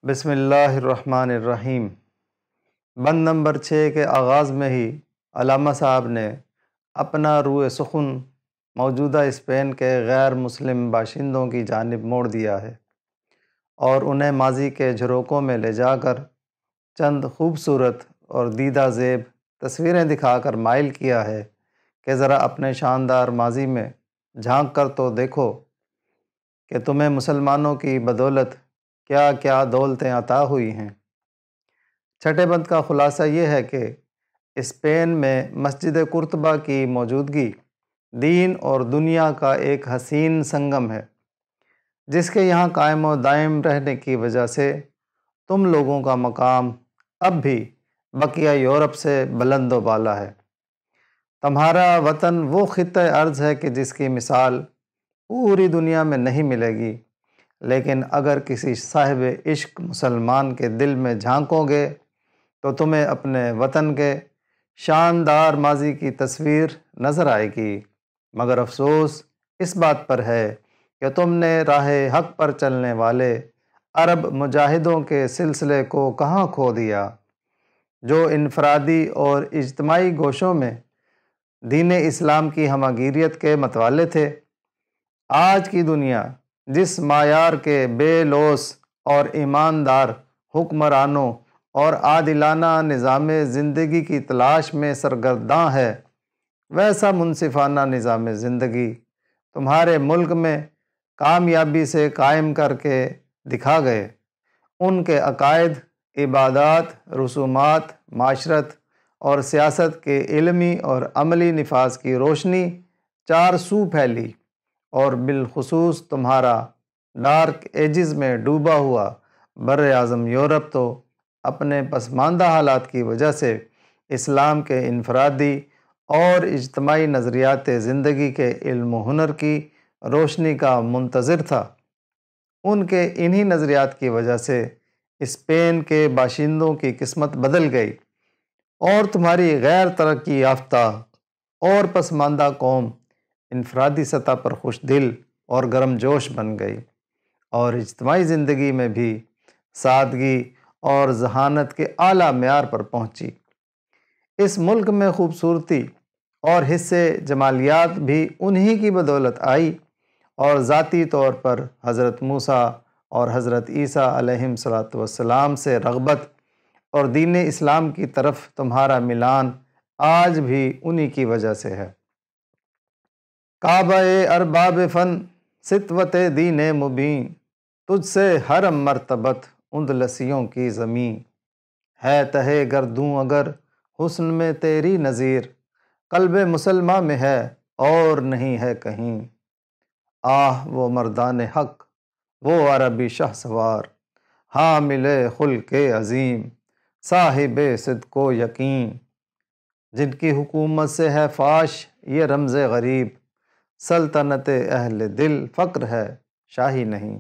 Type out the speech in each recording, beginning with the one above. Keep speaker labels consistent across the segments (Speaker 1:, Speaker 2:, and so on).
Speaker 1: بسم اللہ الرحمن الرحیم۔ بند نمبر 6 کے آغاز میں ہی علامہ صاحب نے اپنا روئے سخن موجودہ اسپین کے غیر مسلم باشندوں کی جانب موڑ دیا ہے اور انہیں ماضی کے جھروکوں میں لے جا کر چند خوبصورت اور دیدہ زیب تصویریں دکھا کر مائل کیا ہے کہ ذرا اپنے شاندار ماضی میں جھانک کر تو دیکھو کہ تمہیں مسلمانوں کی بدولت کیا کیا دولتیں عطا ہوئی ہیں۔ چھٹے بند کا خلاصہ یہ ہے کہ اسپین میں مسجد قرطبہ کی موجودگی دین اور دنیا کا ایک حسین سنگم ہے، جس کے یہاں قائم و دائم رہنے کی وجہ سے تم لوگوں کا مقام اب بھی بقیہ یورپ سے بلند و بالا ہے۔ تمہارا وطن وہ خطہ ارض ہے کہ جس کی مثال پوری دنیا میں نہیں ملے گی، لیکن اگر کسی صاحب عشق مسلمان کے دل میں جھانکو گے تو تمہیں اپنے وطن کے شاندار ماضی کی تصویر نظر آئے گی، مگر افسوس اس بات پر ہے کہ تم نے راہ حق پر چلنے والے عرب مجاہدوں کے سلسلے کو کہاں کھو دیا، جو انفرادی اور اجتماعی گوشوں میں دین اسلام کی ہمہ کے متوالے تھے۔ آج کی دنیا جس معیار کے بے لوث اور ایماندار حکمرانوں اور عادلانہ نظام زندگی کی تلاش میں سرگرداں ہے، ویسا منصفانہ نظام زندگی تمہارے ملک میں کامیابی سے قائم کر کے دکھا گئے۔ ان کے عقائد، عبادات، رسومات، معاشرت اور سیاست کے علمی اور عملی نفاذ کی روشنی چار سو پھیلی، اور بالخصوص تمہارا ڈارک ایجز میں ڈوبا ہوا بر اعظم یورپ تو اپنے پسماندہ حالات کی وجہ سے اسلام کے انفرادی اور اجتماعی نظریات زندگی کے علم و ہنر کی روشنی کا منتظر تھا۔ ان کے انہی نظریات کی وجہ سے اسپین کے باشندوں کی قسمت بدل گئی اور تمہاری غیر ترقی یافتہ اور پسماندہ قوم انفرادی سطح پر خوش دل اور گرم جوش بن گئی، اور اجتماعی زندگی میں بھی سادگی اور ذہانت کے اعلیٰ معیار پر پہنچی۔ اس ملک میں خوبصورتی اور حصے جمالیات بھی انہی کی بدولت آئی، اور ذاتی طور پر حضرت موسیٰ اور حضرت عیسیٰ علیہم السلام سے رغبت اور دین اسلام کی طرف تمہارا ملان آج بھی انہی کی وجہ سے ہے۔ کعبہ ارباب فن ستوت دین مبین، تجھ سے حرم مرتبت اندلسیوں کی زمین، ہے تہے گردوں اگر حسن میں تیری نظیر، قلب مسلمہ میں ہے اور نہیں ہے کہیں۔ آہ وہ مردان حق، وہ عربی شہ سوار، حامل خلق عظیم، صاحب صدق و یقین، جن کی حکومت سے ہے فاش یہ رمز غریب، سلطنت اہل دل فقر ہے شاہی نہیں،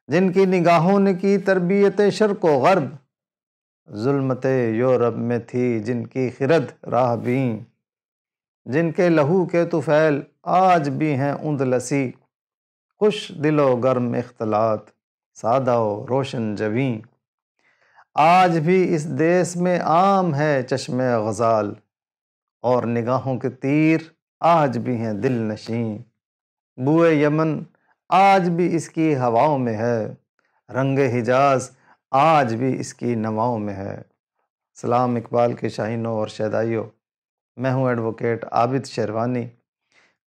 Speaker 1: جن کی نگاہوں نے کی تربیت شرق و غرب، ظلمت یورپ میں تھی جن کی خرد راہ بین، جن کے لہو کے طفیل آج بھی ہیں اندلسی، خوش دل و گرم اختلاط، سادہ و روشن جبیں، آج بھی اس دیس میں عام ہے چشم غزال، اور نگاہوں کے تیر آج بھی ہیں دل نشیں، بوئے یمن آج بھی اس کی ہواؤں میں ہے، رنگ حجاز آج بھی اس کی نواؤں میں ہے۔ سلام اقبال کے شاہینوں اور شیدائیوں، میں ہوں ایڈوکیٹ عابد شیروانی۔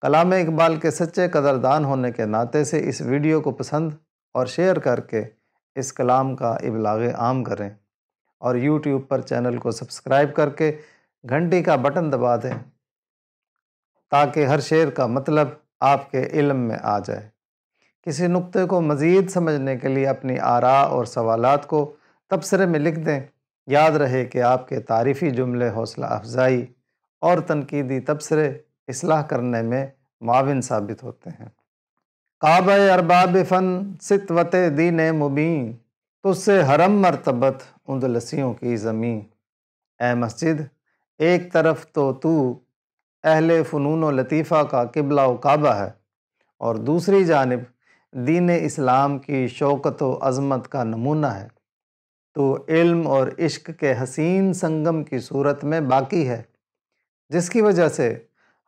Speaker 1: کلام اقبال کے سچے قدردان ہونے کے ناطے سے اس ویڈیو کو پسند اور شیئر کر کے اس کلام کا ابلاغ عام کریں، اور یوٹیوب پر چینل کو سبسکرائب کر کے گھنٹی کا بٹن دبا دیں تاکہ ہر شعر کا مطلب آپ کے علم میں آ جائے۔ کسی نقطے کو مزید سمجھنے کے لیے اپنی آراء اور سوالات کو تبصرے میں لکھ دیں۔ یاد رہے کہ آپ کے تعریفی جملے حوصلہ افزائی اور تنقیدی تبصرے اصلاح کرنے میں معاون ثابت ہوتے ہیں۔ کعبہ ارباب فن ستوت دین مبین، تجھ سے حرم مرتبت اندلسیوں کی زمین۔ اے مسجد، ایک طرف تو اہل فنون و لطیفہ کا قبلہ و کعبہ ہے، اور دوسری جانب دین اسلام کی شوکت و عظمت کا نمونہ ہے۔ تو علم اور عشق کے حسین سنگم کی صورت میں باقی ہے، جس کی وجہ سے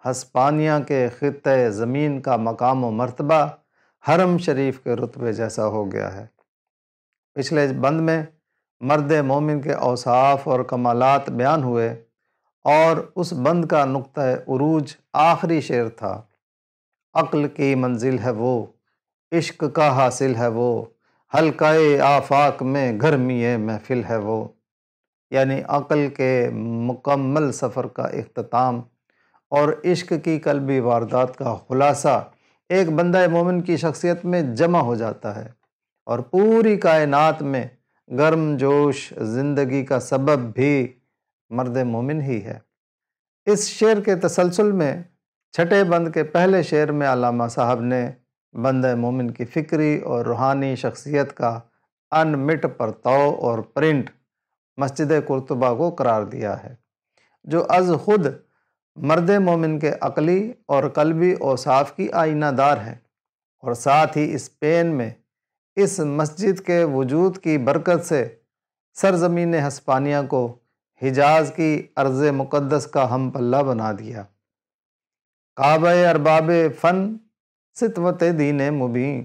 Speaker 1: ہسپانیہ کے خطۂ زمین کا مقام و مرتبہ حرم شریف کے رتبے جیسا ہو گیا ہے۔ پچھلے بند میں مرد مومن کے اوصاف اور کمالات بیان ہوئے، اور اس بند کا نقطۂ عروج آخری شعر تھا: عقل کی منزل ہے وہ، عشق کا حاصل ہے وہ، حلقۂ آفاق میں گرمی محفل ہے وہ۔ یعنی عقل کے مکمل سفر کا اختتام اور عشق کی قلبی واردات کا خلاصہ ایک بندہ مومن کی شخصیت میں جمع ہو جاتا ہے، اور پوری کائنات میں گرم جوش زندگی کا سبب بھی مرد مومن ہی ہے۔ اس شعر کے تسلسل میں چھٹے بند کے پہلے شعر میں علامہ صاحب نے بندہ مومن کی فکری اور روحانی شخصیت کا انمٹ پرتو اور پرنٹ مسجد قرطبہ کو قرار دیا ہے، جو از خود مرد مومن کے عقلی اور قلبی اوصاف کی آئینہ دار ہے، اور ساتھ ہی اسپین میں اس مسجد کے وجود کی برکت سے سرزمین ہسپانیہ کو حجاز کی ارض مقدس کا ہم پلہ بنا دیا۔ کعبہ ارباب فن ستوت دین مبین،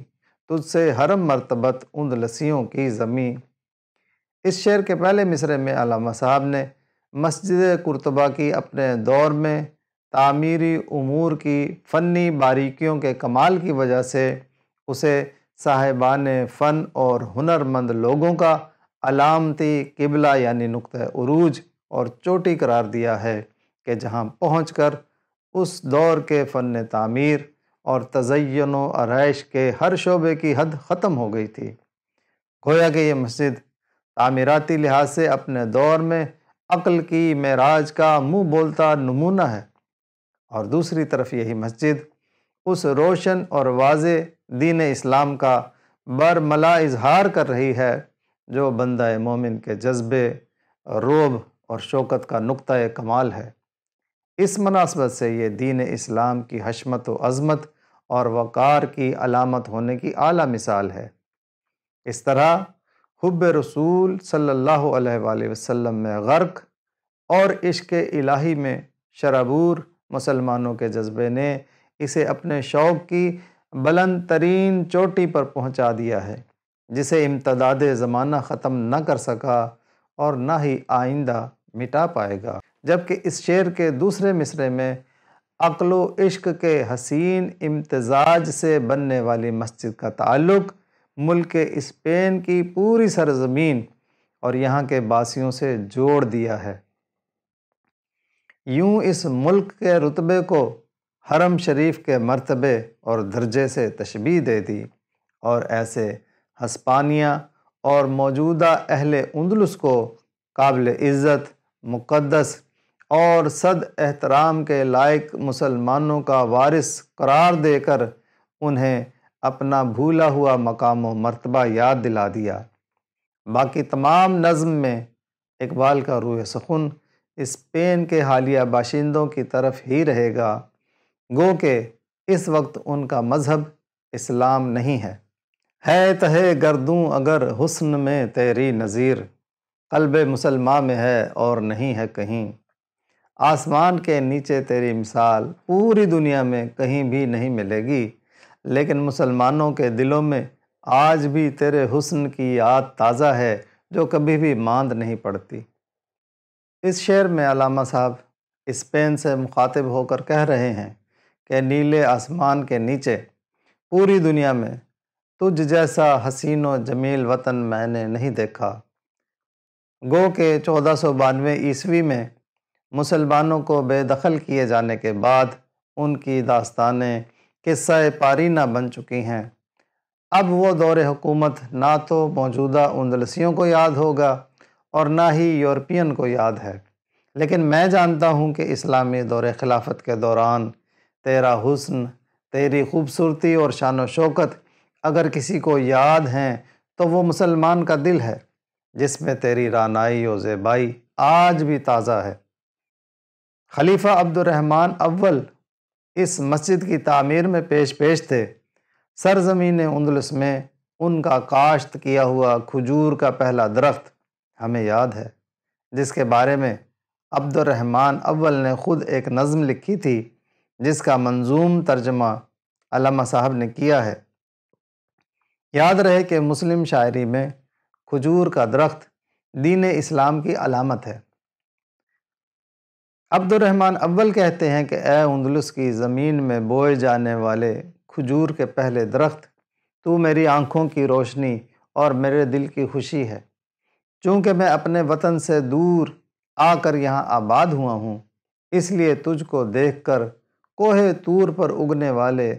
Speaker 1: تجھ سے حرم مرتبت اندلسیوں کی زمیں۔ اس شعر کے پہلے مصرعے میں علامہ صاحب نے مسجد قرطبہ کی اپنے دور میں تعمیری امور کی فنی باریکیوں کے کمال کی وجہ سے اسے صاحبان فن اور ہنرمند لوگوں کا علامتی قبلہ یعنی نقطۂ عروج اور چوٹی قرار دیا ہے، کہ جہاں پہنچ کر اس دور کے فن تعمیر اور تزین و آرائش کے ہر شعبے کی حد ختم ہو گئی تھی۔ گویا کہ یہ مسجد تعمیراتی لحاظ سے اپنے دور میں عقل کی معراج کا منہ بولتا نمونہ ہے، اور دوسری طرف یہی مسجد اس روشن اور واضح دین اسلام کا برملا اظہار کر رہی ہے، جو بندہ مومن کے جذبے، رعب اور شوکت کا نقطۂ کمال ہے۔ اس مناسبت سے یہ دین اسلام کی حشمت و عظمت اور وقار کی علامت ہونے کی اعلیٰ مثال ہے۔ اس طرح حب رسول صلی اللہ علیہ وآلہ وسلم میں غرق اور عشق الہی میں شرابور مسلمانوں کے جذبے نے اسے اپنے شوق کی بلند ترین چوٹی پر پہنچا دیا ہے، جسے امتداد زمانہ ختم نہ کر سکا اور نہ ہی آئندہ مٹا پائے گا۔ جبکہ اس شعر کے دوسرے مصرعے میں عقل و عشق کے حسین امتزاج سے بننے والی مسجد کا تعلق ملک اسپین کی پوری سرزمین اور یہاں کے باسیوں سے جوڑ دیا ہے۔ یوں اس ملک کے رتبے کو حرم شریف کے مرتبے اور درجے سے تشبیہ دے دی، اور ایسے ہسپانیہ اور موجودہ اہل اندلس کو قابل عزت، مقدس اور صد احترام کے لائق مسلمانوں کا وارث قرار دے کر انہیں اپنا بھولا ہوا مقام و مرتبہ یاد دلا دیا۔ باقی تمام نظم میں اقبال کا روح سخن اسپین کے حالیہ باشندوں کی طرف ہی رہے گا، گو کہ اس وقت ان کا مذہب اسلام نہیں ہے تہے گردوں اگر حسن میں تیری نظیر، قلب مسلماں میں ہے اور نہیں ہے کہیں، آسمان کے نیچے تیری مثال پوری دنیا میں کہیں بھی نہیں ملے گی، لیکن مسلمانوں کے دلوں میں آج بھی تیرے حسن کی یاد تازہ ہے جو کبھی بھی ماند نہیں پڑتی۔ اس شعر میں علامہ صاحب اسپین سے مخاطب ہو کر کہہ رہے ہیں کہ نیلے آسمان کے نیچے پوری دنیا میں تجھ جیسا حسین و جمیل وطن میں نے نہیں دیکھا۔ گو کہ 1492 عیسوی میں مسلمانوں کو بے دخل کیے جانے کے بعد ان کی داستانیں قصہ پارینہ بن چکی ہیں۔ اب وہ دور حکومت نہ تو موجودہ اندلسیوں کو یاد ہوگا اور نہ ہی یورپین کو یاد ہے، لیکن میں جانتا ہوں کہ اسلامی دور خلافت کے دوران تیرا حسن، تیری خوبصورتی اور شان و شوکت اگر کسی کو یاد ہیں تو وہ مسلمان کا دل ہے، جس میں تیری رعنائی و زیبائی آج بھی تازہ ہے۔ خلیفہ عبد الرحمن اول اس مسجد کی تعمیر میں پیش تھے۔ سرزمین اندلس میں ان کا کاشت کیا ہوا کھجور کا پہلا درخت ہمیں یاد ہے، جس کے بارے میں عبد الرحمن اول نے خود ایک نظم لکھی تھی، جس کا منظوم ترجمہ علامہ صاحب نے کیا ہے۔ یاد رہے کہ مسلم شاعری میں کھجور کا درخت دین اسلام کی علامت ہے۔ عبد الرحمن اول کہتے ہیں کہ اے اندلس کی زمین میں بوئے جانے والے کھجور کے پہلے درخت، تو میری آنکھوں کی روشنی اور میرے دل کی خوشی ہے۔ چونکہ میں اپنے وطن سے دور آ کر یہاں آباد ہوا ہوں، اس لیے تجھ کو دیکھ کر کوہ طور پر اگنے والے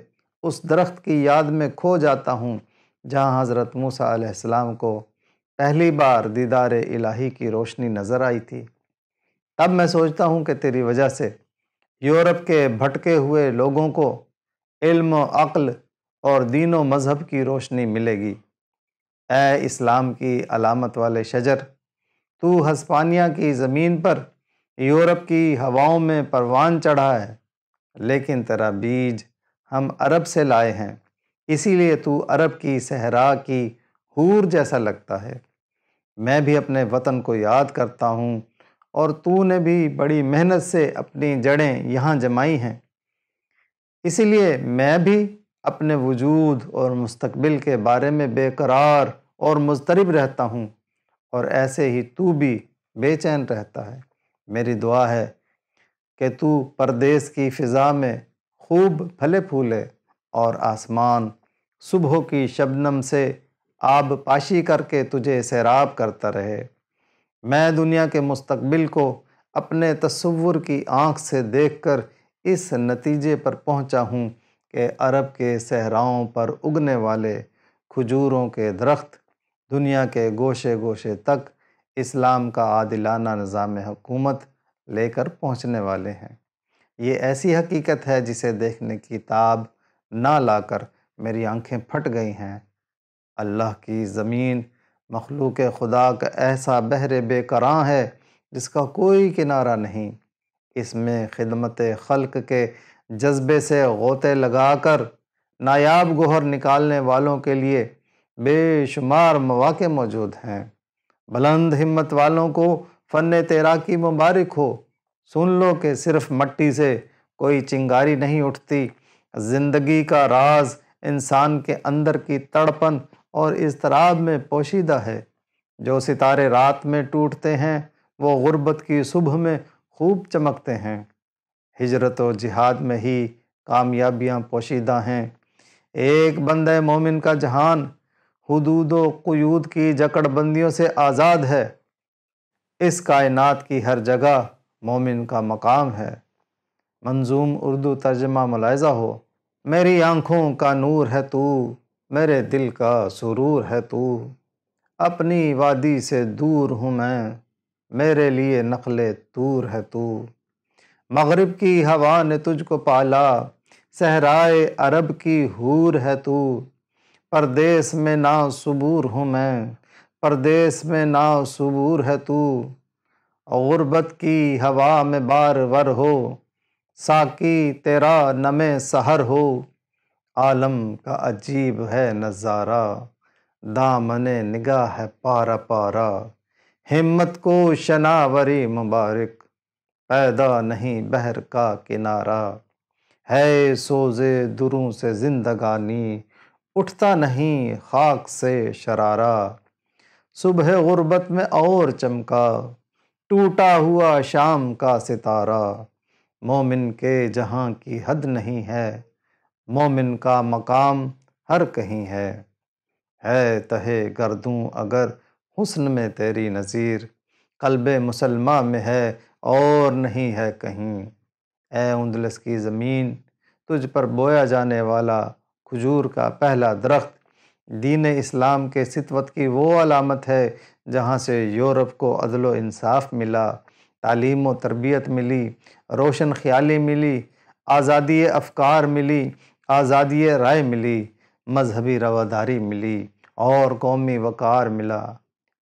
Speaker 1: اس درخت کی یاد میں کھو جاتا ہوں جہاں حضرت موسیٰ علیہ السلام کو پہلی بار دیدار الہی کی روشنی نظر آئی تھی۔ تب میں سوچتا ہوں کہ تیری وجہ سے یورپ کے بھٹکے ہوئے لوگوں کو علم و عقل اور دین و مذہب کی روشنی ملے گی۔ اے اسلام کی علامت والے شجر، تو ہسپانیہ کی زمین پر یورپ کی ہواؤں میں پروان چڑھا ہے، لیکن تیرا بیج ہم عرب سے لائے ہیں، اسی لیے تو عرب کی صحرا کی حور جیسا لگتا ہے۔ میں بھی اپنے وطن کو یاد کرتا ہوں، اور تو نے بھی بڑی محنت سے اپنی جڑیں یہاں جمائی ہیں، اسی لیے میں بھی اپنے وجود اور مستقبل کے بارے میں بے قرار اور مضطرب رہتا ہوں، اور ایسے ہی تو بھی بے چین رہتا ہے۔ میری دعا ہے کہ تو پردیس کی فضا میں خوب پھلے پھولے، اور آسمان صبح کی شبنم سے آب پاشی کر کے تجھے سیراب کرتا رہے۔ میں دنیا کے مستقبل کو اپنے تصور کی آنکھ سے دیکھ کر اس نتیجے پر پہنچا ہوں کہ عرب کے صحراؤں پر اگنے والے کھجوروں کے درخت دنیا کے گوشے گوشے تک اسلام کا عادلانہ نظام حکومت لے کر پہنچنے والے ہیں۔ یہ ایسی حقیقت ہے جسے دیکھنے کی تاب نہ لا کر میری آنکھیں پھٹ گئی ہیں۔ اللہ کی زمین مخلوق خدا کا ایسا بحر بے کراں ہے جس کا کوئی کنارہ نہیں۔ اس میں خدمت خلق کے جذبے سے غوطے لگا کر نایاب گوہر نکالنے والوں کے لیے بے شمار مواقع موجود ہیں۔ بلند ہمت والوں کو فن تیراکی مبارک ہو۔ سن لو کہ صرف مٹی سے کوئی چنگاری نہیں اٹھتی۔ زندگی کا راز انسان کے اندر کی تڑپن اور اضطراب میں پوشیدہ ہے۔ جو ستارے رات میں ٹوٹتے ہیں وہ غربت کی صبح میں خوب چمکتے ہیں۔ ہجرت و جہاد میں ہی کامیابیاں پوشیدہ ہیں۔ ایک بندہ مومن کا جہان حدود و قیود کی جکڑ بندیوں سے آزاد ہے۔ اس کائنات کی ہر جگہ مومن کا مقام ہے۔ منظوم اردو ترجمہ ملاحظہ ہو۔ میری آنکھوں کا نور ہے تو، میرے دل کا سرور ہے تو، اپنی وادی سے دور ہوں میں، میرے لیے نقل طور ہے تو۔ مغرب کی ہوا نے تجھ کو پالا، صحرائے عرب کی حور ہے تو۔ پردیس میں نا صبور ہوں میں، پردیس میں نا صبور ہے تو۔ غربت کی ہوا میں بار ور ہو، ساقی تیرا نم سحر ہو۔ عالم کا عجیب ہے نظارہ، دامن نگاہ ہے پارا پارا۔ ہمت کو شناوری مبارک، پیدا نہیں بحر کا کنارہ۔ ہے سوزے دروں سے زندگانی، اٹھتا نہیں خاک سے شرارہ۔ صبح غربت میں اور چمکا، ٹوٹا ہوا شام کا ستارہ۔ مومن کے جہاں کی حد نہیں ہے، مومن کا مقام ہر کہیں ہے۔ ہے تہے گردوں اگر حسن میں تیری نظیر، قلب مسلمہ میں ہے اور نہیں ہے کہیں۔ اے اندلس کی زمین، تجھ پر بویا جانے والا کھجور کا پہلا درخت دین اسلام کے سطوت کی وہ علامت ہے جہاں سے یورپ کو عدل و انصاف ملا، تعلیم و تربیت ملی، روشن خیالی ملی، آزادی افکار ملی، آزادی رائے ملی، مذہبی رواداری ملی اور قومی وقار ملا۔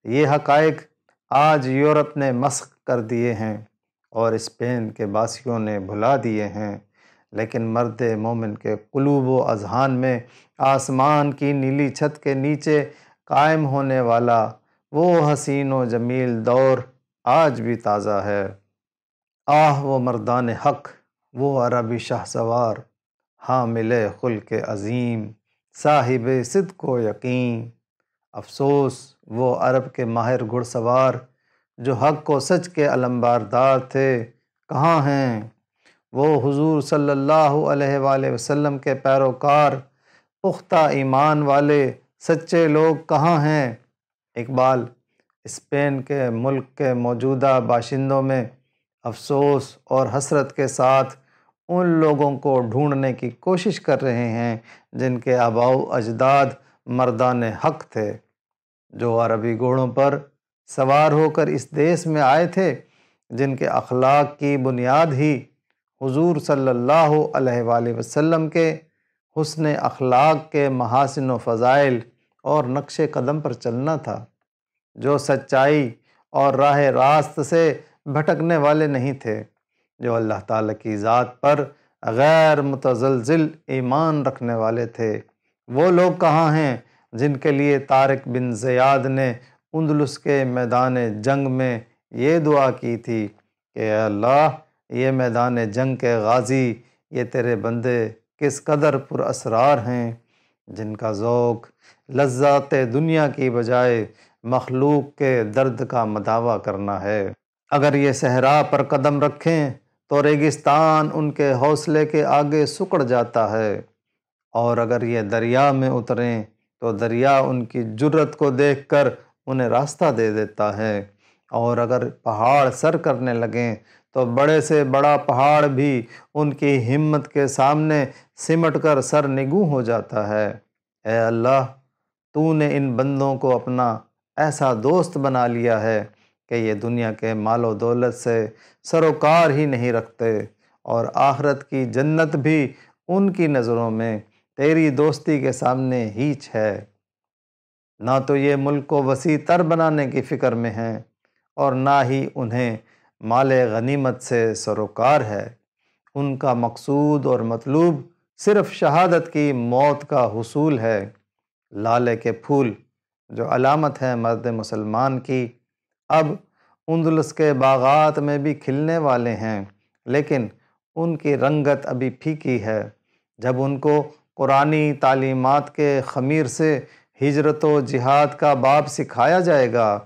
Speaker 1: یہ حقائق آج یورپ نے مسخ کر دیے ہیں اور اسپین کے باسیوں نے بھلا دیے ہیں، لیکن مرد مومن کے قلوب و اذہان میں آسمان کی نیلی چھت کے نیچے قائم ہونے والا وہ حسین و جمیل دور آج بھی تازہ ہے۔ آہ وہ مردان حق، وہ عربی شاہ سوار، حامل خلق عظیم، صاحب صدق و یقین۔ افسوس وہ عرب کے ماہر گھڑ سوار، جو حق و سچ کے علمبردار تھے، کہاں ہیں؟ وہ حضور صلی اللہ علیہ وآلہ وسلم کے پیروکار، پختہ ایمان والے سچے لوگ کہاں ہیں؟ اقبال اسپین کے ملک کے موجودہ باشندوں میں افسوس اور حسرت کے ساتھ ان لوگوں کو ڈھونڈنے کی کوشش کر رہے ہیں جن کے آباء و اجداد مردان حق تھے، جو عربی گھوڑوں پر سوار ہو کر اس دیس میں آئے تھے، جن کے اخلاق کی بنیاد ہی حضور صلی اللہ علیہ وآلہ وسلم کے حسن اخلاق کے محاسن و فضائل اور نقش قدم پر چلنا تھا، جو سچائی اور راہ راست سے بھٹکنے والے نہیں تھے، جو اللہ تعالیٰ کی ذات پر غیر متزلزل ایمان رکھنے والے تھے۔ وہ لوگ کہاں ہیں جن کے لیے طارق بن زیاد نے اندلس کے میدان جنگ میں یہ دعا کی تھی کہ اے اللہ، یہ میدان جنگ کے غازی، یہ تیرے بندے کس قدر پر اسرار ہیں، جن کا ذوق لذات دنیا کی بجائے مخلوق کے درد کا مداوع کرنا ہے۔ اگر یہ صحرا پر قدم رکھیں تو ریگستان ان کے حوصلے کے آگے سکڑ جاتا ہے، اور اگر یہ دریا میں اتریں تو دریا ان کی جرت کو دیکھ کر انہیں راستہ دے دیتا ہے، اور اگر پہاڑ سر کرنے لگیں تو بڑے سے بڑا پہاڑ بھی ان کی ہمت کے سامنے سمٹ کر سر نگوں ہو جاتا ہے۔ اے اللہ، تو نے ان بندوں کو اپنا ایسا دوست بنا لیا ہے کہ یہ دنیا کے مال و دولت سے سروکار ہی نہیں رکھتے، اور آخرت کی جنت بھی ان کی نظروں میں تیری دوستی کے سامنے ہیچ ہے۔ نہ تو یہ ملک کو وسیع تر بنانے کی فکر میں ہیں، اور نہ ہی انہیں مال غنیمت سے سروکار ہے۔ ان کا مقصود اور مطلوب صرف شہادت کی موت کا حصول ہے۔ لالے کے پھول جو علامت ہے مرد مسلمان کی، اب اندلس کے باغات میں بھی کھلنے والے ہیں، لیکن ان کی رنگت ابھی پھیکی ہے۔ جب ان کو قرآنی تعلیمات کے خمیر سے ہجرت و جہاد کا باب سکھایا جائے گا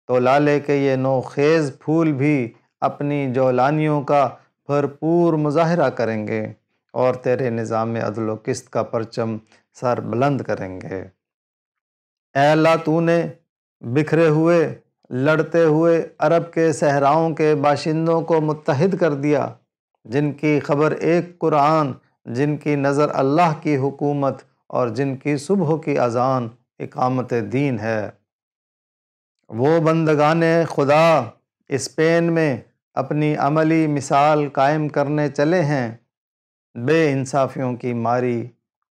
Speaker 1: تو لالے کے یہ نوخیز پھول بھی اپنی جولانیوں کا بھرپور مظاہرہ کریں گے، اور تیرے نظام عدل و قسط کا پرچم سر بلند کریں گے۔ اے اللہ، تو نے بکھرے ہوئے لڑتے ہوئے عرب کے صحراؤں کے باشندوں کو متحد کر دیا، جن کی خبر ایک قرآن، جن کی نظر اللہ کی حکومت، اور جن کی صبح کی اذان اقامت دین ہے۔ وہ بندگان خدا اسپین میں اپنی عملی مثال قائم کرنے چلے ہیں۔ بے انصافیوں کی ماری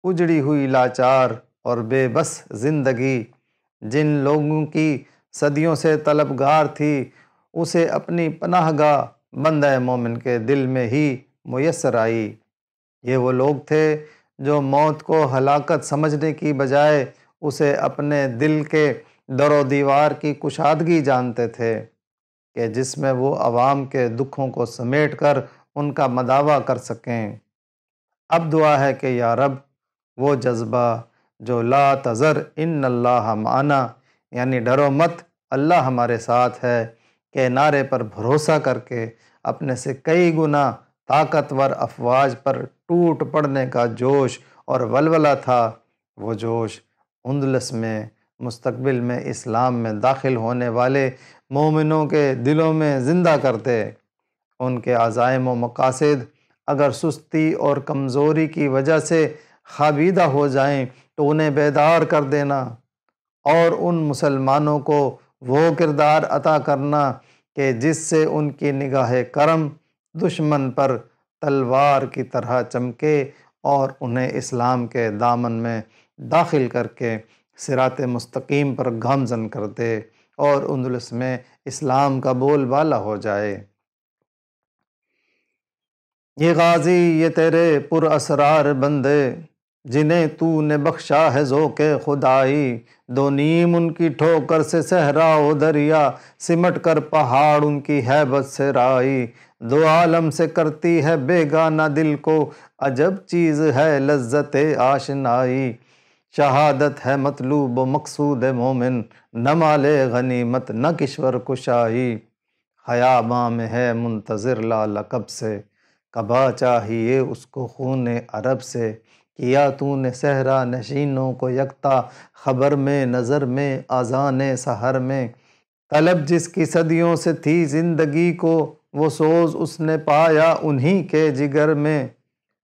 Speaker 1: اجڑی ہوئی لاچار اور بے بس زندگی جن لوگوں کی صدیوں سے طلبگار تھی، اسے اپنی پناہ گاہ بندہ مومن کے دل میں ہی میسر آئی۔ یہ وہ لوگ تھے جو موت کو ہلاکت سمجھنے کی بجائے اسے اپنے دل کے در و دیوار کی کشادگی جانتے تھے، کہ جس میں وہ عوام کے دکھوں کو سمیٹ کر ان کا مداوع کر سکیں۔ اب دعا ہے کہ یا رب، وہ جذبہ جو لا تذر ان اللہ معنا، یعنی ڈرو مت، اللہ ہمارے ساتھ ہے، کے نعرے پر بھروسہ کر کے اپنے سے کئی گنا طاقتور افواج پر ٹوٹ پڑنے کا جوش اور ولولہ تھا، وہ جوش اندلس میں مستقبل میں اسلام میں داخل ہونے والے مومنوں کے دلوں میں زندہ کرتے۔ ان کے عزائم و مقاصد اگر سستی اور کمزوری کی وجہ سے خوابیدہ ہو جائیں تو انہیں بیدار کر دینا، اور ان مسلمانوں کو وہ کردار عطا کرنا کہ جس سے ان کی نگاہ کرم دشمن پر تلوار کی طرح چمکے، اور انہیں اسلام کے دامن میں داخل کر کے صراط مستقیم پر گامزن کر دے، اور اندلس میں اسلام کا بول بالا ہو جائے۔ یہ غازی، یہ تیرے پر اسرار بندے، جنہیں تو نے بخشا ہے ذوق خدائی، دو نیم ان کی ٹھوکر سے صحرا و دریا، سمٹ کر پہاڑ ان کی ہیبت سے رائی، دو عالم سے کرتی ہے بیگانہ دل کو، عجب چیز ہے لذت آشنائی، شہادت ہے مطلوب و مقصود مومن، نہ مال غنیمت نہ کشور کشائی، خیاباں میں ہے منتظر لالقب سے، کبا چاہیے اس کو خون عرب سے، کیا تو نے صحرا نشینوں کو یکتا، خبر میں نظر میں اذان سحر میں، طلب جس کی صدیوں سے تھی زندگی کو، وہ سوز اس نے پایا انہی کے جگر میں،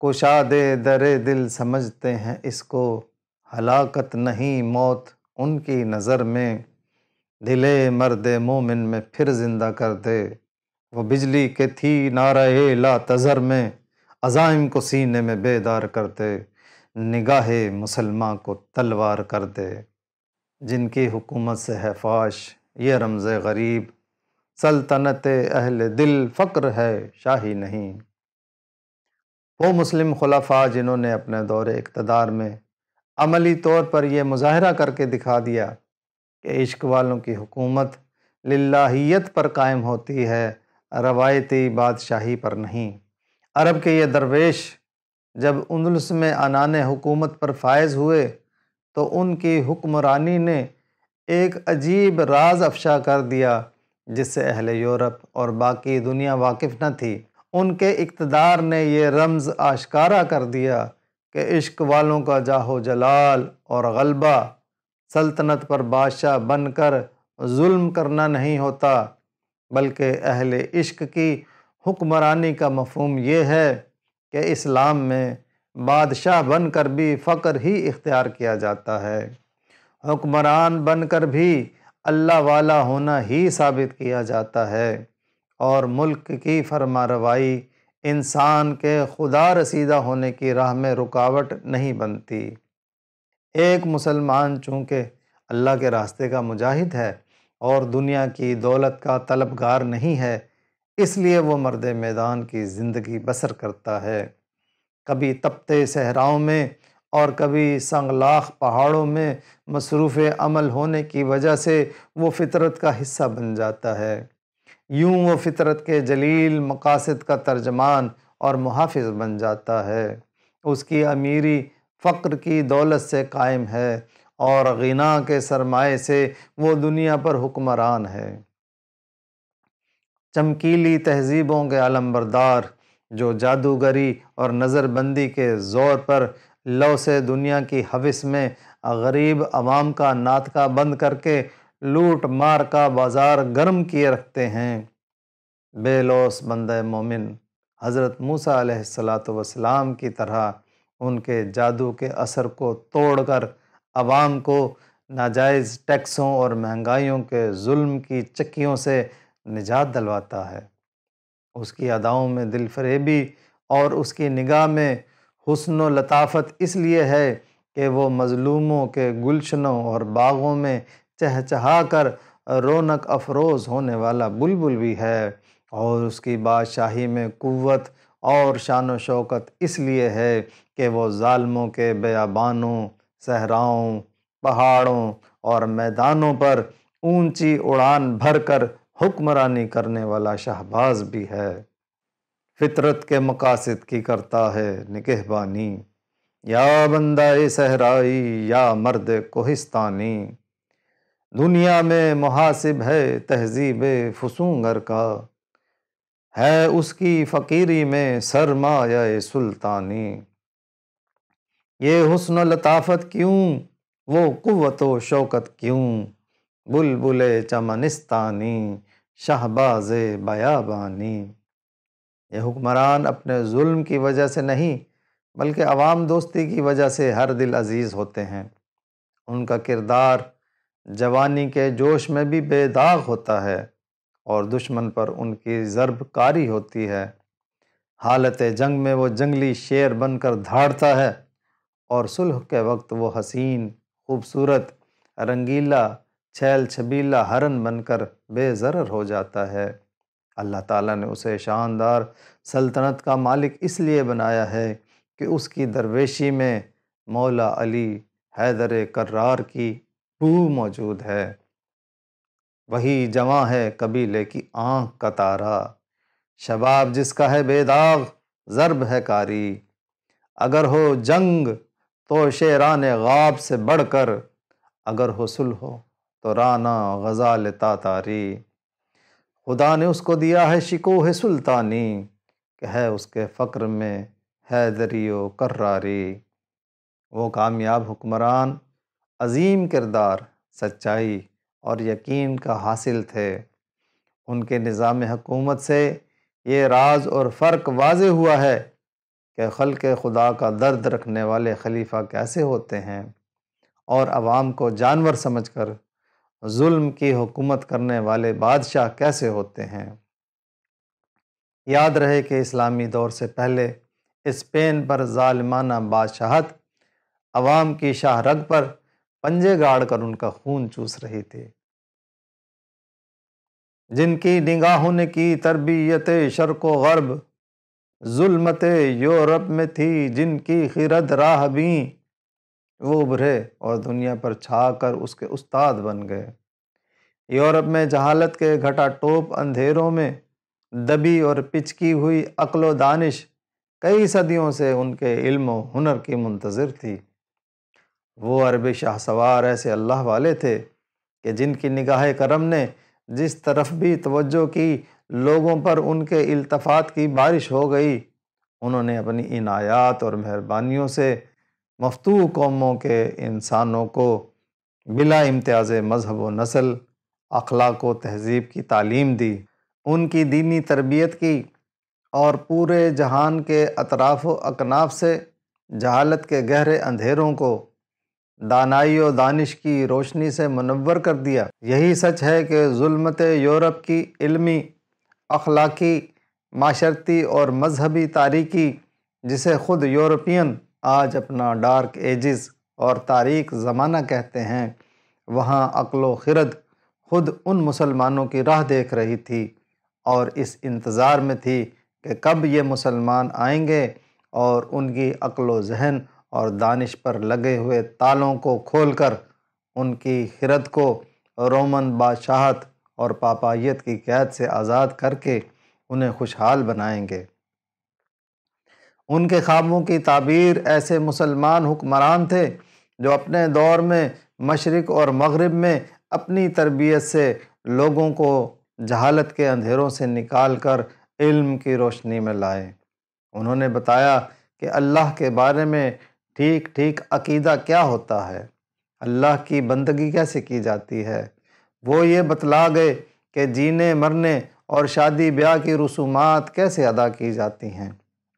Speaker 1: کشاد در دل سمجھتے ہیں اس کو، ہلاکت نہیں موت ان کی نظر میں، دلے مرد مومن میں پھر زندہ کر دے، وہ بجلی کے تھی نعرہ لا تذر میں، عزائم کو سینے میں بیدار کر دے، نگاہ مسلمان کو تلوار کر دے، جن کی حکومت سے ہے فاش یہ رمز غریب، سلطنت اہل دل فقر ہے شاہی نہیں۔ وہ مسلم خلفاء جنہوں نے اپنے دور اقتدار میں عملی طور پر یہ مظاہرہ کر کے دکھا دیا کہ عشق والوں کی حکومت للہیت پر قائم ہوتی ہے، روایتی بادشاہی پر نہیں۔ عرب کے یہ درویش جب اندلس میں عنان حکومت پر فائز ہوئے تو ان کی حکمرانی نے ایک عجیب راز افشا کر دیا جس سے اہل یورپ اور باقی دنیا واقف نہ تھی۔ ان کے اقتدار نے یہ رمز آشکارا کر دیا کہ عشق والوں کا جاہ و جلال اور غلبہ سلطنت پر بادشاہ بن کر ظلم کرنا نہیں ہوتا، بلکہ اہل عشق کی حکمرانی کا مفہوم یہ ہے کہ اسلام میں بادشاہ بن کر بھی فقر ہی اختیار کیا جاتا ہے، حکمران بن کر بھی اللہ والا ہونا ہی ثابت کیا جاتا ہے، اور ملک کی فرما روائی انسان کے خدا رسیدہ ہونے کی راہ میں رکاوٹ نہیں بنتی۔ ایک مسلمان چونکہ اللہ کے راستے کا مجاہد ہے اور دنیا کی دولت کا طلبگار نہیں ہے، اس لیے وہ مرد میدان کی زندگی بسر کرتا ہے، کبھی تپتے صحراؤں میں اور کبھی سنگلاخ پہاڑوں میں مصروف عمل ہونے کی وجہ سے وہ فطرت کا حصہ بن جاتا ہے، یوں وہ فطرت کے جلیل مقاصد کا ترجمان اور محافظ بن جاتا ہے، اس کی امیری فقر کی دولت سے قائم ہے اور غنا کے سرمائے سے وہ دنیا پر حکمران ہے۔ چمکیلی تہذیبوں کے علمبردار جو جادوگری اور نظر بندی کے زور پر لو سے دنیا کی ہوس میں غریب عوام کا ناطقہ بند کر کے لوٹ مار کا بازار گرم کیے رکھتے ہیں، بے لوث بندہ مومن حضرت موسیٰ علیہ السلام کی طرح ان کے جادو کے اثر کو توڑ کر عوام کو ناجائز ٹیکسوں اور مہنگائیوں کے ظلم کی چکیوں سے نجات دلواتا ہے۔ اس کی اداؤں میں دل فریبی اور اس کی نگاہ میں حسن و لطافت اس لیے ہے کہ وہ مظلوموں کے گلشنوں اور باغوں میں چہچہا کر رونق افروز ہونے والا بلبل بھی ہے، اور اس کی بادشاہی میں قوت اور شان و شوکت اس لیے ہے کہ وہ ظالموں کے بیابانوں، صحراؤں، پہاڑوں اور میدانوں پر اونچی اڑان بھر کر حکمرانی کرنے والا شہباز بھی ہے، فطرت کے مقاصد کی کرتا ہے نگہبانی، یا بندہ صحرائی یا مرد کوہستانی، دنیا میں محاسب ہے تہذیب فسونگر کا، ہے اس کی فقیری میں سرمایہ سلطانی، یہ حسن و لطافت کیوں وہ قوت و شوکت کیوں، بلبل چمنستانی شہباز بیابانی۔ یہ حکمران اپنے ظلم کی وجہ سے نہیں بلکہ عوام دوستی کی وجہ سے ہر دل عزیز ہوتے ہیں، ان کا کردار جوانی کے جوش میں بھی بے داغ ہوتا ہے اور دشمن پر ان کی ضرب کاری ہوتی ہے، حالت جنگ میں وہ جنگلی شیر بن کر دھاڑتا ہے اور صلح کے وقت وہ حسین، خوبصورت، رنگیلا، چھیل چھبیلا ہرن بن کر بے ضرر ہو جاتا ہے۔ اللہ تعالیٰ نے اسے شاندار سلطنت کا مالک اس لیے بنایا ہے کہ اس کی درویشی میں مولا علی حیدر کرار کی بو موجود ہے۔ وہی جواں ہے قبیلے کی آنکھ کا تارا، شباب جس کا ہے بے داغ ضرب ہے کاری۔ اگر ہو جنگ تو شیران غاب سے بڑھ کر، اگر ہو صلح تو رانا غزال تاتاری۔ خدا نے اس کو دیا ہے شکوہ سلطانی، کہ ہے اس کے فقر میں حیدری و کراری۔ وہ کامیاب حکمران عظیم کردار، سچائی اور یقین کا حاصل تھے۔ ان کے نظام حکومت سے یہ راز اور فرق واضح ہوا ہے کہ خلق خدا کا درد رکھنے والے خلیفہ کیسے ہوتے ہیں، اور عوام کو جانور سمجھ کر ظلم کی حکومت کرنے والے بادشاہ کیسے ہوتے ہیں۔ یاد رہے کہ اسلامی دور سے پہلے اسپین پر ظالمانہ بادشاہت عوام کی شاہ رگ پر پنجے گاڑ کر ان کا خون چوس رہی تھی۔ جن کی نگاہوں نے کی تربیت شرق و غرب، ظلمت یورپ میں تھی جن کی خرد راہ بیں، وہ ابھرے اور دنیا پر چھا کر اس کے استاد بن گئے۔ یورپ میں جہالت کے گھٹا ٹوپ اندھیروں میں دبی اور پچکی ہوئی عقل و دانش کئی صدیوں سے ان کے علم و ہنر کی منتظر تھی۔ وہ عربی شاہ سوار ایسے اللہ والے تھے کہ جن کی نگاہ کرم نے جس طرف بھی توجہ کی، لوگوں پر ان کے التفات کی بارش ہو گئی۔ انہوں نے اپنی عنایات اور مہربانیوں سے مفتوح قوموں کے انسانوں کو بلا امتیاز مذہب و نسل، اخلاق و تہذیب کی تعلیم دی، ان کی دینی تربیت کی، اور پورے جہان کے اطراف و اکناف سے جہالت کے گہرے اندھیروں کو دانائی و دانش کی روشنی سے منور کر دیا۔ یہی سچ ہے کہ ظلمت یورپ کی علمی، اخلاقی، معاشرتی اور مذہبی تاریکی، جسے خود یورپین آج اپنا ڈارک ایجز اور تاریک زمانہ کہتے ہیں، وہاں عقل و خرد خود ان مسلمانوں کی راہ دیکھ رہی تھی اور اس انتظار میں تھی کہ کب یہ مسلمان آئیں گے اور ان کی عقل و ذہن اور دانش پر لگے ہوئے تالوں کو کھول کر ان کی خرد کو رومن بادشاہت اور پاپائیت کی قید سے آزاد کر کے انہیں خوشحال بنائیں گے۔ ان کے خوابوں کی تعبیر ایسے مسلمان حکمران تھے جو اپنے دور میں مشرق اور مغرب میں اپنی تربیت سے لوگوں کو جہالت کے اندھیروں سے نکال کر علم کی روشنی میں لائے۔ انہوں نے بتایا کہ اللہ کے بارے میں ٹھیک ٹھیک عقیدہ کیا ہوتا ہے، اللہ کی بندگی کیسے کی جاتی ہے۔ وہ یہ بتلا گئے کہ جینے مرنے اور شادی بیاہ کی رسومات کیسے ادا کی جاتی ہیں۔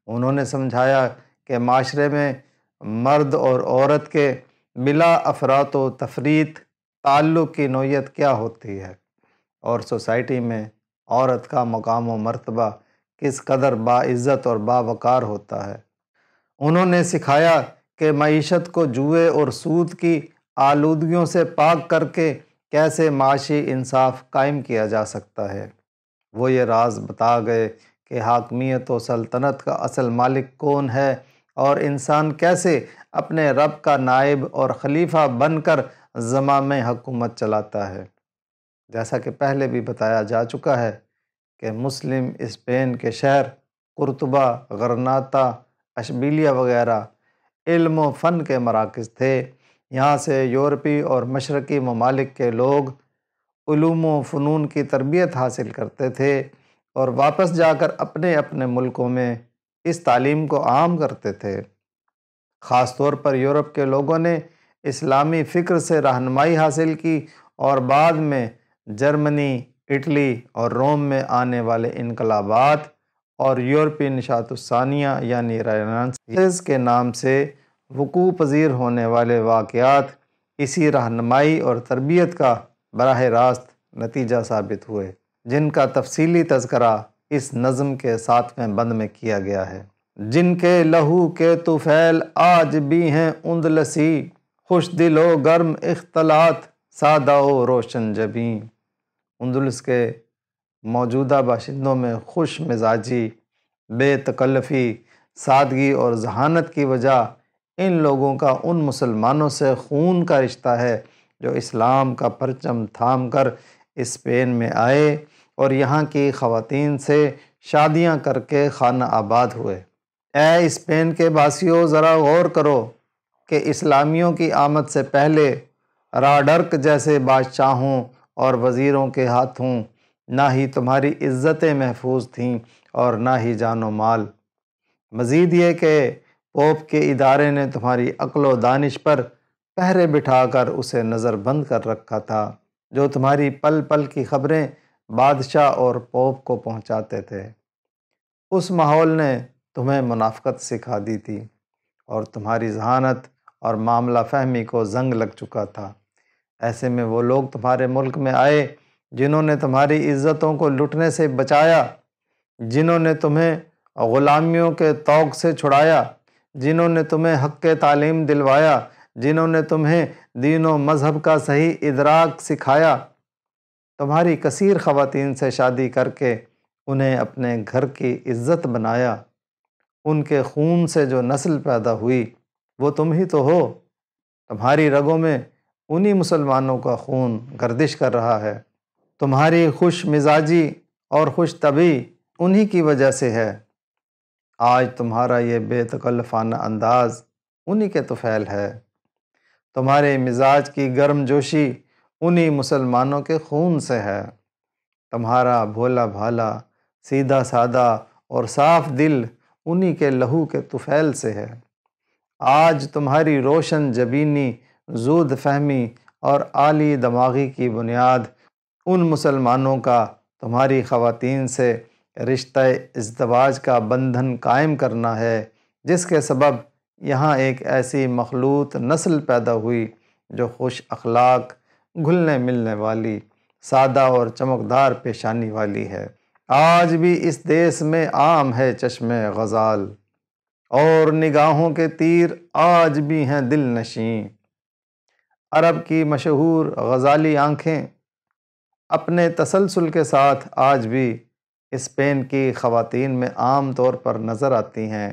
Speaker 1: انہوں نے سمجھایا کہ معاشرے میں مرد اور عورت کے بلا افراط و تفریط تعلق کی نوعیت کیا ہوتی ہے، اور سوسائٹی میں عورت کا مقام و مرتبہ کس قدر باعزت اور باوقار ہوتا ہے۔ انہوں نے سکھایا کہ معیشت کو جوئے اور سود کی آلودگیوں سے پاک کر کے کیسے معاشی انصاف قائم کیا جا سکتا ہے۔ وہ یہ راز بتا گئے کہ حاکمیت و سلطنت کا اصل مالک کون ہے، اور انسان کیسے اپنے رب کا نائب اور خلیفہ بن کر زمام حکومت چلاتا ہے۔ جیسا کہ پہلے بھی بتایا جا چکا ہے کہ مسلم اسپین کے شہر قرطبہ، غرناطہ، اشبیلیہ وغیرہ علم و فن کے مراکز تھے۔ یہاں سے یورپی اور مشرقی ممالک کے لوگ علوم و فنون کی تربیت حاصل کرتے تھے اور واپس جا کر اپنے اپنے ملکوں میں اس تعلیم کو عام کرتے تھے۔ خاص طور پر یورپ کے لوگوں نے اسلامی فکر سے رہنمائی حاصل کی، اور بعد میں جرمنی، اٹلی اور روم میں آنے والے انقلابات اور یورپی نشاط الثانیہ یعنی رینیسانس کے نام سے وقوع پذیر ہونے والے واقعات اسی رہنمائی اور تربیت کا براہ راست نتیجہ ثابت ہوئے، جن کا تفصیلی تذکرہ اس نظم کے 7ویں بند میں کیا گیا ہے۔ جن کے لہو کے طفیل آج بھی ہیں اندلسی، خوش دل و گرم اختلاط سادہ و روشن جبیں۔ اندلس کے موجودہ باشندوں میں خوش مزاجی، بے تکلفی، سادگی اور ذہانت کی وجہ ان لوگوں کا ان مسلمانوں سے خون کا رشتہ ہے جو اسلام کا پرچم تھام کر اسپین میں آئے اور یہاں کی خواتین سے شادیاں کر کے خانہ آباد ہوئے۔ اے اسپین کے باسیوں، ذرا غور کرو کہ اسلامیوں کی آمد سے پہلے راڈرک جیسے بادشاہوں اور وزیروں کے ہاتھوں نہ ہی تمہاری عزتیں محفوظ تھیں اور نہ ہی جان و مال۔ مزید یہ کہ پوپ کے ادارے نے تمہاری عقل و دانش پر پہرے بٹھا کر اسے نظر بند کر رکھا تھا، جو تمہاری پل پل کی خبریں بادشاہ اور پوپ کو پہنچاتے تھے۔ اس ماحول نے تمہیں منافقت سکھا دی تھی اور تمہاری ذہانت اور معاملہ فہمی کو زنگ لگ چکا تھا۔ ایسے میں وہ لوگ تمہارے ملک میں آئے جنہوں نے تمہاری عزتوں کو لٹنے سے بچایا، جنہوں نے تمہیں غلامیوں کے طوق سے چھڑایا، جنہوں نے تمہیں حق تعلیم دلوایا، جنہوں نے تمہیں دین و مذہب کا صحیح ادراک سکھایا۔ تمہاری کثیر خواتین سے شادی کر کے انہیں اپنے گھر کی عزت بنایا۔ ان کے خون سے جو نسل پیدا ہوئی وہ تم ہی تو ہو۔ تمہاری رگوں میں انہی مسلمانوں کا خون گردش کر رہا ہے۔ تمہاری خوش مزاجی اور خوش طبعی انہی کی وجہ سے ہے۔ آج تمہارا یہ بے تکلفانہ انداز انہی کے طفیل ہے۔ تمہارے مزاج کی گرم جوشی انہی مسلمانوں کے خون سے ہے۔ تمہارا بھولا بھالا، سیدھا سادہ اور صاف دل انہی کے لہو کے طفیل سے ہے۔ آج تمہاری روشن جبینی، زود فہمی اور عالی دماغی کی بنیاد ان مسلمانوں کا تمہاری خواتین سے رشتہ ازدواج کا بندھن قائم کرنا ہے، جس کے سبب یہاں ایک ایسی مخلوط نسل پیدا ہوئی جو خوش اخلاق، گھلنے ملنے والی، سادہ اور چمکدار پیشانی والی ہے۔ آج بھی اس دیس میں عام ہے چشم غزال، اور نگاہوں کے تیر آج بھی ہیں دل نشیں۔ عرب کی مشہور غزالی آنکھیں اپنے تسلسل کے ساتھ آج بھی اسپین کی خواتین میں عام طور پر نظر آتی ہیں،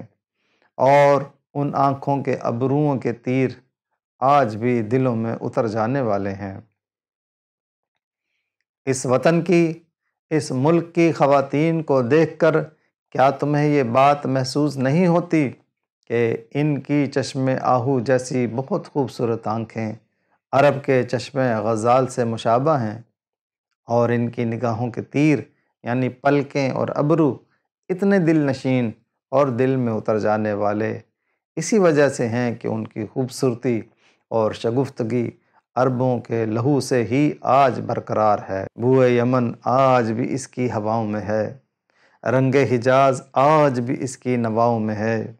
Speaker 1: اور ان آنکھوں کے ابروؤں کے تیر آج بھی دلوں میں اتر جانے والے ہیں۔ اس وطن کی، اس ملک کی خواتین کو دیکھ کر کیا تمہیں یہ بات محسوس نہیں ہوتی کہ ان کی چشم آہو جیسی بہت خوبصورت آنکھیں عرب کے چشم غزال سے مشابہ ہیں، اور ان کی نگاہوں کے تیر یعنی پلکیں اور ابرو اتنے دل نشین اور دل میں اتر جانے والے اسی وجہ سے ہیں کہ ان کی خوبصورتی اور شگفتگی عربوں کے لہو سے ہی آج برقرار ہے۔ بوئے یمن آج بھی اس کی ہواؤں میں ہے، رنگ حجاز آج بھی اس کی نواؤں میں ہے۔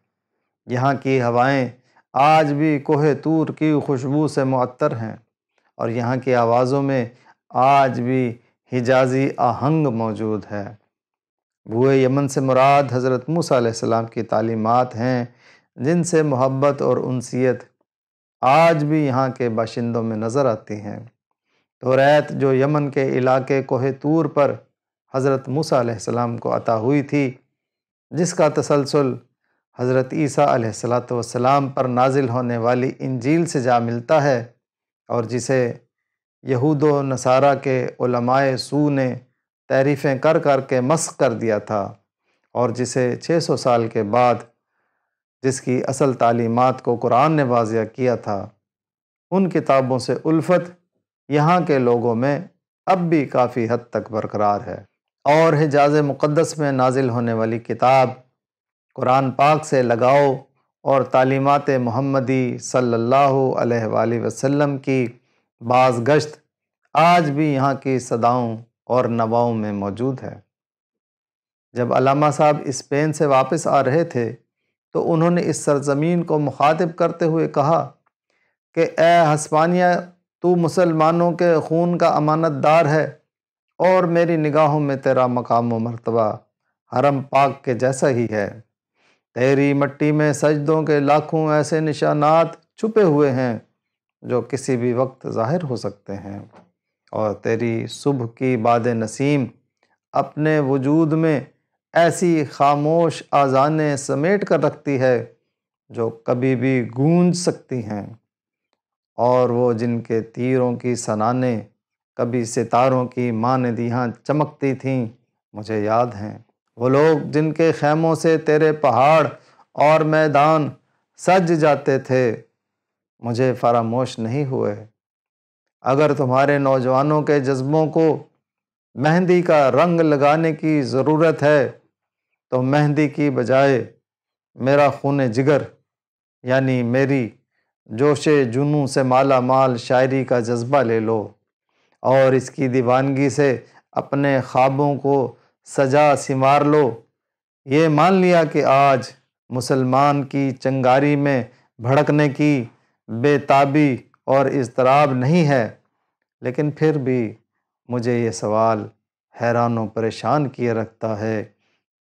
Speaker 1: یہاں کی ہوائیں آج بھی کوہ طور کی خوشبو سے معطر ہیں، اور یہاں کی آوازوں میں آج بھی حجازی آہنگ موجود ہے۔ بوئے یمن سے مراد حضرت موسیٰ علیہ السلام کی تعلیمات ہیں، جن سے محبت اور انسیت آج بھی یہاں کے باشندوں میں نظر آتی ہیں۔ توریت جو یمن کے علاقے کوہ طور پر حضرت موسیٰ علیہ السلام کو عطا ہوئی تھی، جس کا تسلسل حضرت عیسیٰ علیہ السلام پر نازل ہونے والی انجیل سے جا ملتا ہے، اور جسے یہود و نصارہ کے علماء سو نے تحریفیں کر کر کے مسخ کر دیا تھا، اور جسے 600 سال کے بعد جس کی اصل تعلیمات کو قرآن نے واضح کیا تھا، ان کتابوں سے الفت یہاں کے لوگوں میں اب بھی کافی حد تک برقرار ہے، اور حجاز مقدس میں نازل ہونے والی کتاب قرآن پاک سے لگاؤ اور تعلیمات محمدی صلی اللہ علیہ وآلہ وسلم کی باز گشت آج بھی یہاں کی صداؤں اور نواؤں میں موجود ہے۔ جب علامہ صاحب اسپین سے واپس آ رہے تھے تو انہوں نے اس سرزمین کو مخاطب کرتے ہوئے کہا کہ اے ہسپانیہ، تو مسلمانوں کے خون کا امانت دار ہے، اور میری نگاہوں میں تیرا مقام و مرتبہ حرم پاک کے جیسا ہی ہے۔ تیری مٹی میں سجدوں کے لاکھوں ایسے نشانات چھپے ہوئے ہیں جو کسی بھی وقت ظاہر ہو سکتے ہیں، اور تیری صبح کی باد نسیم اپنے وجود میں ایسی خاموش آذانیں سمیٹ کر رکھتی ہے جو کبھی بھی گونج سکتی ہیں، اور وہ جن کے تیروں کی سنانیں کبھی ستاروں کی مانند یہاں چمکتی تھیں مجھے یاد ہیں۔ وہ لوگ جن کے خیموں سے تیرے پہاڑ اور میدان سج جاتے تھے مجھے فراموش نہیں ہوئے۔ اگر تمہارے نوجوانوں کے جذبوں کو مہندی کا رنگ لگانے کی ضرورت ہے تو مہندی کی بجائے میرا خون جگر یعنی میری جوش جنوں سے مالا مال شاعری کا جذبہ لے لو، اور اس کی دیوانگی سے اپنے خوابوں کو سجا سنوار لو۔ یہ مان لیا کہ آج مسلمان کی چنگاری میں بھڑکنے کی بے تابی اور اضطراب نہیں ہے، لیکن پھر بھی مجھے یہ سوال حیران و پریشان کیے رکھتا ہے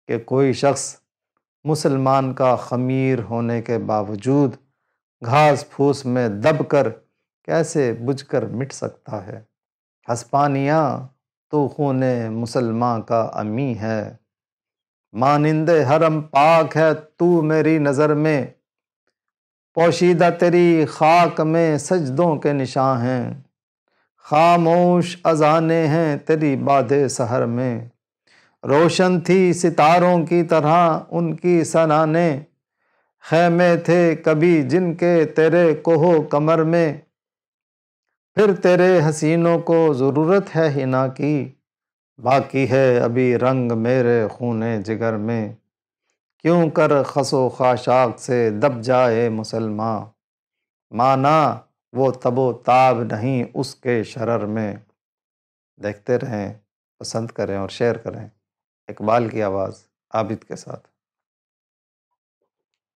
Speaker 1: کہ کوئی شخص مسلمان کا خمیر ہونے کے باوجود گھاس پھوس میں دب کر کیسے بجھ کر مٹ سکتا ہے۔ ہسپانیہ تو خون مسلمان کا امی ہے، مانند حرم پاک ہے تو میری نظر میں، پوشیدہ تیری خاک میں سجدوں کے نشاں ہیں، خاموش اذانیں ہیں تیری باد سحر میں، روشن تھی ستاروں کی طرح ان کی سنانیں، خیمے تھے کبھی جن کے تیرے کوہ کمر میں، پھر تیرے حسینوں کو ضرورت ہے حنا کی، باقی ہے ابھی رنگ میرے خون جگر میں، کیوں کر خس و خاشاک سے دب جائے مسلمان، مانا وہ تب و تاب نہیں اس کے شرر میں۔ دیکھتے رہیں، پسند کریں اور شیئر کریں۔ اقبال کی آواز عابد کے ساتھ۔